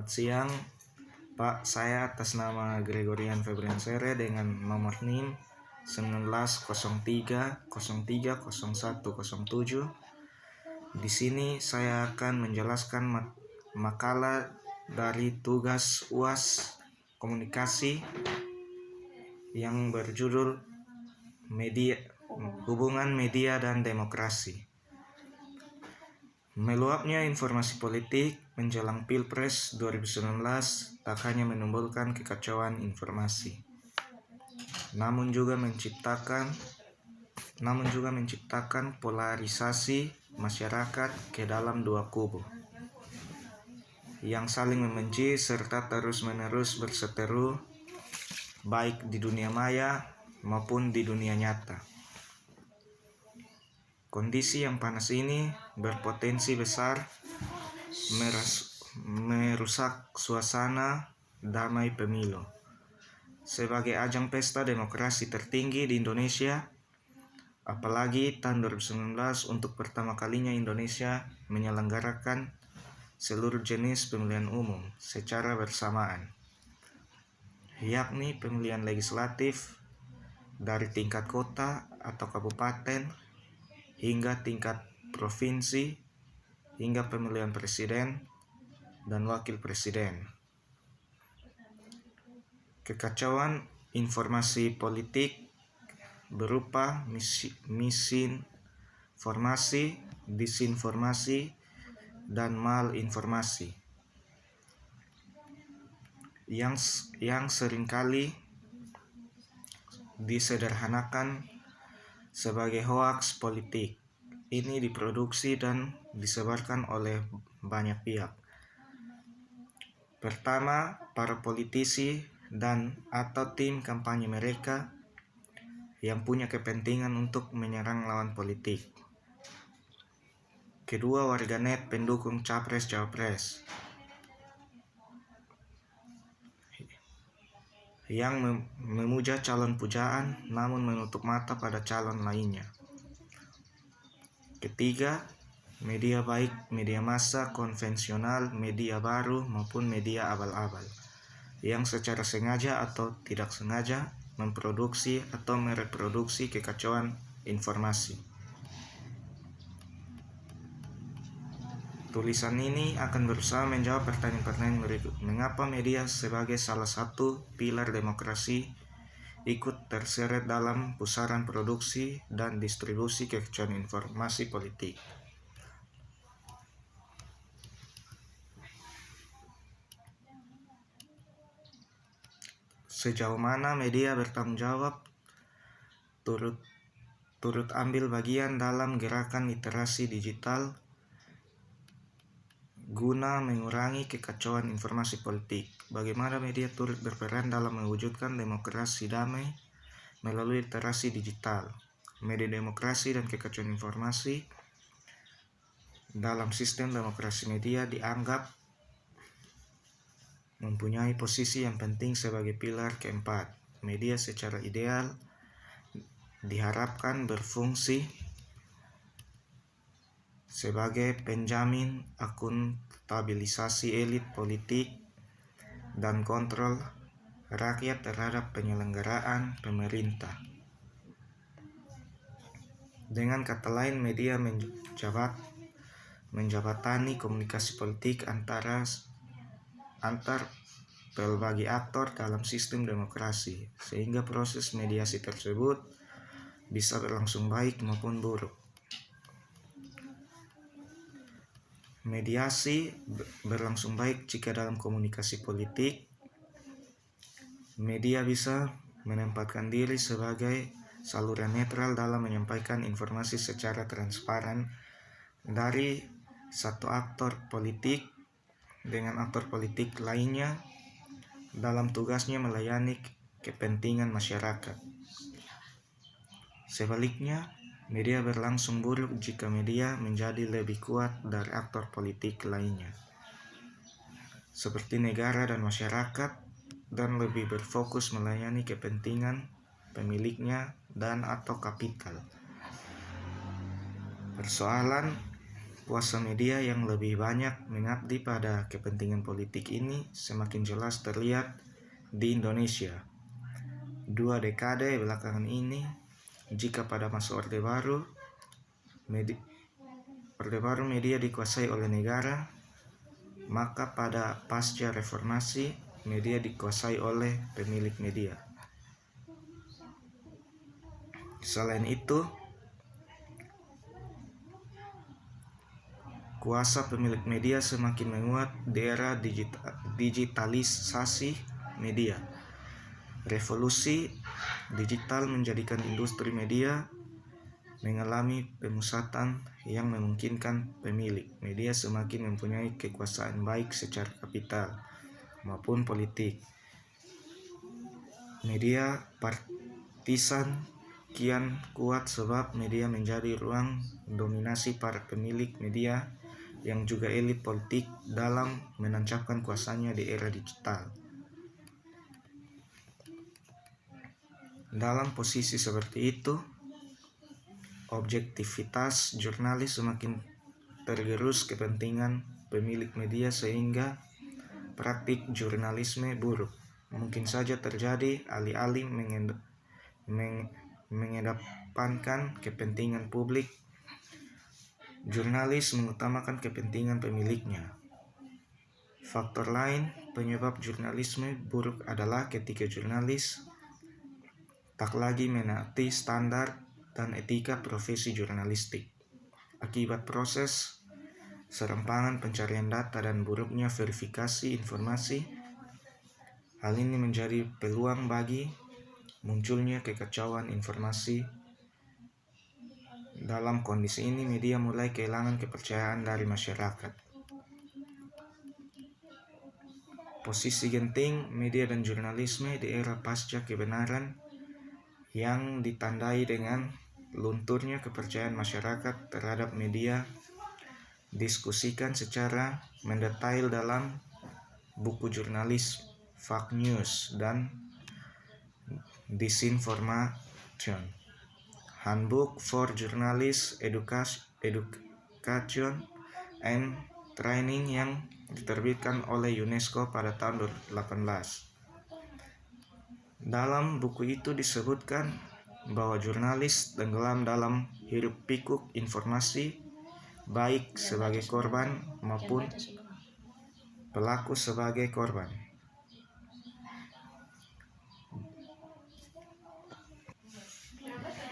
Selamat siang, Pak. Saya atas nama Gregorian Febrian Sere dengan nomor NIM 1903030107. Di sini saya akan menjelaskan makalah dari tugas UAS Komunikasi yang berjudul Hubungan Media dan Demokrasi. Meluapnya informasi politik menjelang Pilpres 2019 tak hanya menimbulkan kekacauan informasi, namun juga menciptakan polarisasi masyarakat ke dalam dua kubu yang saling membenci serta terus-menerus berseteru baik di dunia maya maupun di dunia nyata. Kondisi yang panas ini berpotensi besar merusak suasana damai pemilu. Sebagai ajang pesta demokrasi tertinggi di Indonesia, apalagi tahun 2019 untuk pertama kalinya Indonesia menyelenggarakan seluruh jenis pemilihan umum secara bersamaan, yakni pemilihan legislatif dari tingkat kota atau kabupaten hingga tingkat provinsi, hingga pemilihan presiden dan wakil presiden. Kekacauan informasi politik berupa misinformasi, disinformasi, dan malinformasi yang seringkali disederhanakan sebagai hoaks politik. Ini diproduksi dan disebarkan oleh banyak pihak. Pertama, para politisi dan atau tim kampanye mereka yang punya kepentingan untuk menyerang lawan politik. Kedua, warganet pendukung capres-cawapres yang memuja calon pujaan namun menutup mata pada calon lainnya. Ketiga, media baik media massa konvensional, media baru maupun media abal-abal yang secara sengaja atau tidak sengaja memproduksi atau mereproduksi kekacauan informasi. Tulisan ini akan berusaha menjawab pertanyaan-pertanyaan berikut. Mengapa media sebagai salah satu pilar demokrasi ikut terseret dalam pusaran produksi dan distribusi kekacauan informasi politik? Sejauh mana media bertanggung jawab turut ambil bagian dalam gerakan literasi digital guna mengurangi kekacauan informasi politik? Bagaimana media turut berperan dalam mewujudkan demokrasi damai melalui literasi digital? Media demokrasi dan kekacauan informasi dalam sistem demokrasi media dianggap mempunyai posisi yang penting sebagai pilar keempat. Media secara ideal diharapkan berfungsi sebagai penjamin akuntabilisasi elit politik dan kontrol rakyat terhadap penyelenggaraan pemerintah. Dengan kata lain, media menjabatani komunikasi politik antar berbagai aktor dalam sistem demokrasi, sehingga proses mediasi tersebut bisa berlangsung baik maupun buruk. Mediasi berlangsung baik jika dalam komunikasi politik, media bisa menempatkan diri sebagai saluran netral dalam menyampaikan informasi secara transparan dari satu aktor politik dengan aktor politik lainnya dalam tugasnya melayani kepentingan masyarakat. Sebaliknya, media berlangsung buruk jika media menjadi lebih kuat dari aktor politik lainnya, seperti negara dan masyarakat, dan lebih berfokus melayani kepentingan pemiliknya dan atau kapital. Persoalan kuasa media yang lebih banyak mengabdi pada kepentingan politik ini semakin jelas terlihat di Indonesia. 2 dekade belakangan ini, jika pada masa Orde Baru media dikuasai oleh negara, maka pada pasca reformasi media dikuasai oleh pemilik media. Selain itu, kuasa pemilik media semakin menguat di era digitalisasi media. Revolusi digital menjadikan industri media mengalami pemusatan yang memungkinkan pemilik media semakin mempunyai kekuasaan baik secara kapital maupun politik. Media partisan kian kuat sebab media menjadi ruang dominasi para pemilik media yang juga elit politik dalam menancapkan kuasanya di era digital. Dalam posisi seperti itu, objektivitas jurnalis semakin tergerus kepentingan pemilik media sehingga praktik jurnalisme buruk mungkin saja terjadi. Alih-alih mengedepankan kepentingan publik, jurnalis mengutamakan kepentingan pemiliknya. Faktor lain penyebab jurnalisme buruk adalah ketika jurnalis tak lagi menaati standar dan etika profesi jurnalistik. Akibat proses serampangan pencarian data dan buruknya verifikasi informasi, hal ini menjadi peluang bagi munculnya kekacauan informasi. Dalam kondisi ini, media mulai kehilangan kepercayaan dari masyarakat. Posisi genting media dan jurnalisme di era pasca kebenaran yang ditandai dengan lunturnya kepercayaan masyarakat terhadap media diskusikan secara mendetail dalam buku jurnalis Fake News dan Disinformation, Handbook for Journalist Education and Training yang diterbitkan oleh UNESCO pada tahun 2018. Dalam buku itu disebutkan bahwa jurnalis tenggelam dalam hiruk-pikuk informasi, baik sebagai korban maupun pelaku sebagai korban.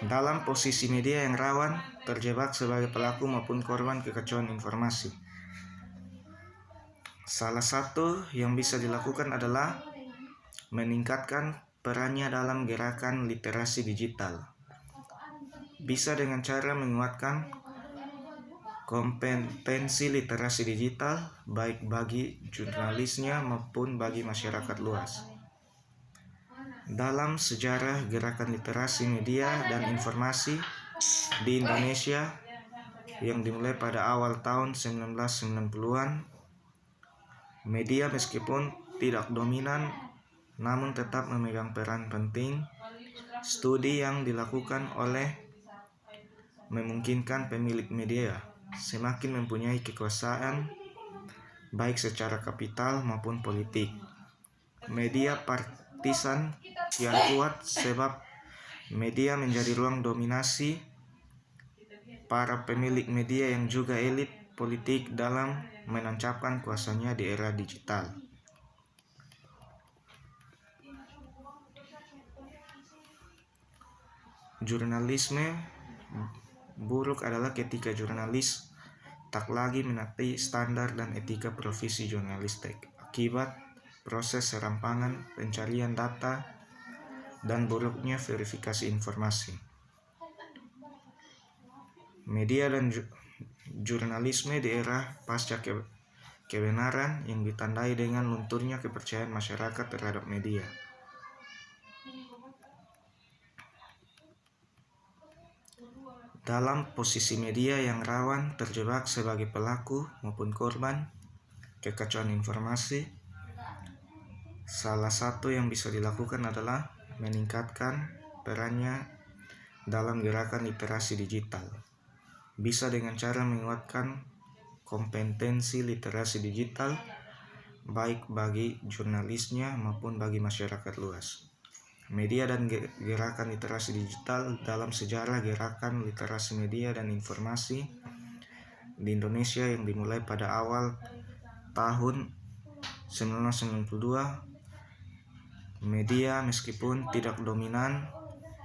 Dalam posisi media yang rawan terjebak sebagai pelaku maupun korban kekacauan informasi. Salah satu yang bisa dilakukan adalah meningkatkan perannya dalam gerakan literasi digital. Bisa dengan cara menguatkan kompetensi literasi digital baik bagi jurnalisnya maupun bagi masyarakat luas. Dalam sejarah gerakan literasi media dan informasi di Indonesia yang dimulai pada awal tahun 1990-an, media meskipun tidak dominan namun tetap memegang peran penting. Studi yang dilakukan memungkinkan pemilik media semakin mempunyai kekuasaan baik secara kapital maupun politik. Media partisan kian kuat sebab media menjadi ruang dominasi para pemilik media yang juga elit politik dalam menancapkan kuasanya di era digital. Jurnalisme buruk adalah ketika jurnalis tak lagi menaati standar dan etika profesi jurnalistik akibat proses serampangan pencarian data dan buruknya verifikasi informasi. Media dan jurnalisme di era pasca kebenaran yang ditandai dengan lunturnya kepercayaan masyarakat terhadap media. Dalam posisi media yang rawan terjebak sebagai pelaku maupun korban kekacauan informasi, salah satu yang bisa dilakukan adalah meningkatkan perannya dalam gerakan literasi digital. Bisa dengan cara menguatkan kompetensi literasi digital baik bagi jurnalisnya maupun bagi masyarakat luas. Media dan gerakan literasi digital dalam sejarah gerakan literasi media dan informasi di Indonesia yang dimulai pada awal tahun 1992. Media meskipun tidak dominan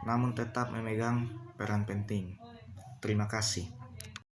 namun tetap memegang peran penting. Terima kasih.